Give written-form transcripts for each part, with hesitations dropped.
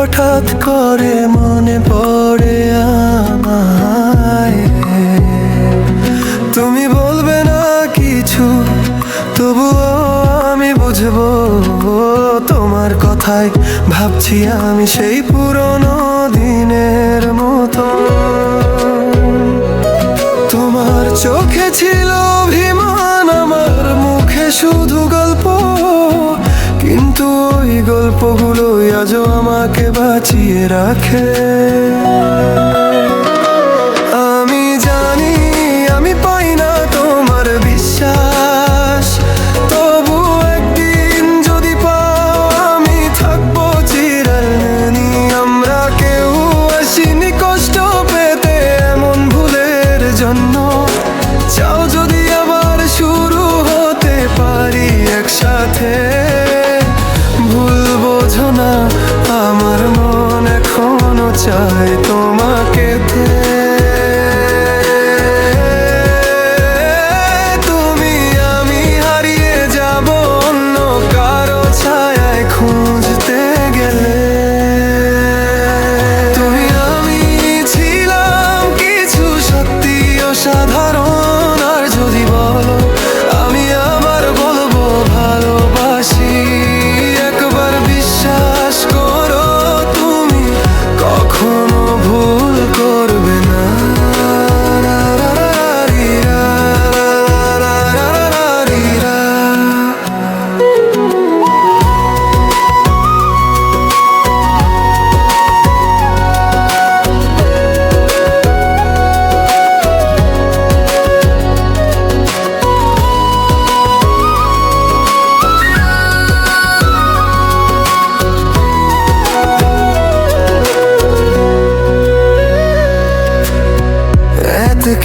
হঠাৎ করে মনে পড়ে আমায়। তুমি বলবে না কিছু, তবুও আমি বুঝবো তোমার কথায়। ভাবছি আমি সেই পুরনো দিনের মতো। তোমার চোখে ছিল অভিমান, আমার মুখে শুধু গল্প, কিন্তু ওই গল্পগুলোই আজও আমাকে বাঁচিয়ে রাখে। আমি জানি আমি পাই না তোমার বিশ্বাস, তবু একদিন যদি পাও আমি থাকবো চিরঋণী। আমরা কেউ আসিনি কষ্ট পেতে এমন ভুলের জন্য। চাও যদি আবার শুরু হতে পারি একসাথে। ভুল বোঝো না, আমার মন এখনো চায় তোমাকে। তুমি আমি হারিয়ে যাব অন্য কারো ছায়ায় খুঁজতে গেলে। তুমি আমি ছিলাম কিছু সত্যি অসাধারণ, আর যদি বলো আমি আবার বলবো ভালোবাসি। একবার বিশ্বাস করো, তুমি কখনো ভুল করবে না।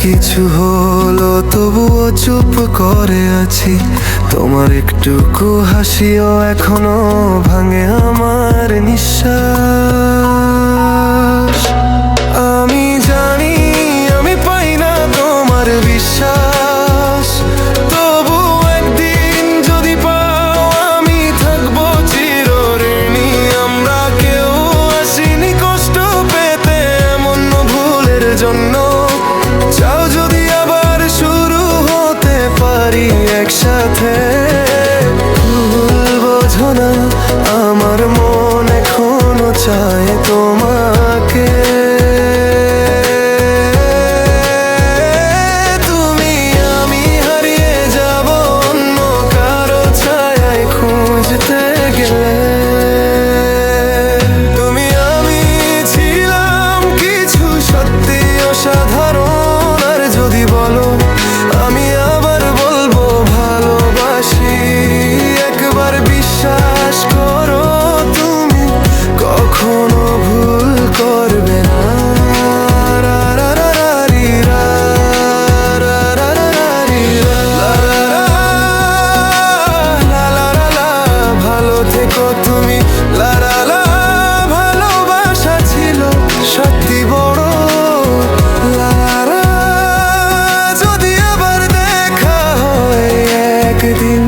কিছু হলো তবুও চুপ করে আছি। তোমার একটুকু হাসিও এখনো ভাঙে আমার নিঃশ্বাস। আমি জানি আমি পাই না তোমার বিশ্বাস, তবু একদিন যদি পাও আমি থাকবো চিরঋণী। আমরা কেউ আসিনি কষ্ট পেতে এমন ভুলের জন্য। চাও যদি আবার শুরু হতে পারি একসাথে। ভুল বোঝো না, আমার মন এখনো চায় তোমাকে। তুমি আমি হারিয়ে যাব অন্য কারো ছায়ায় খুঁজতে গেলে। তুমি আমি ছিলাম কিছু সত্যি অসাধারণ, আর যদি বলো আমি আবার বলবো ভালোবাসি। একবার বিশ্বাস করো, তুমি কখনো ভুল করবে না। ভালো থেকো তুমি, লা লা লা। ভালোবাসা ছিল সত্যি বড়, লা লা। যদি আবার দেখা হয় একদিন।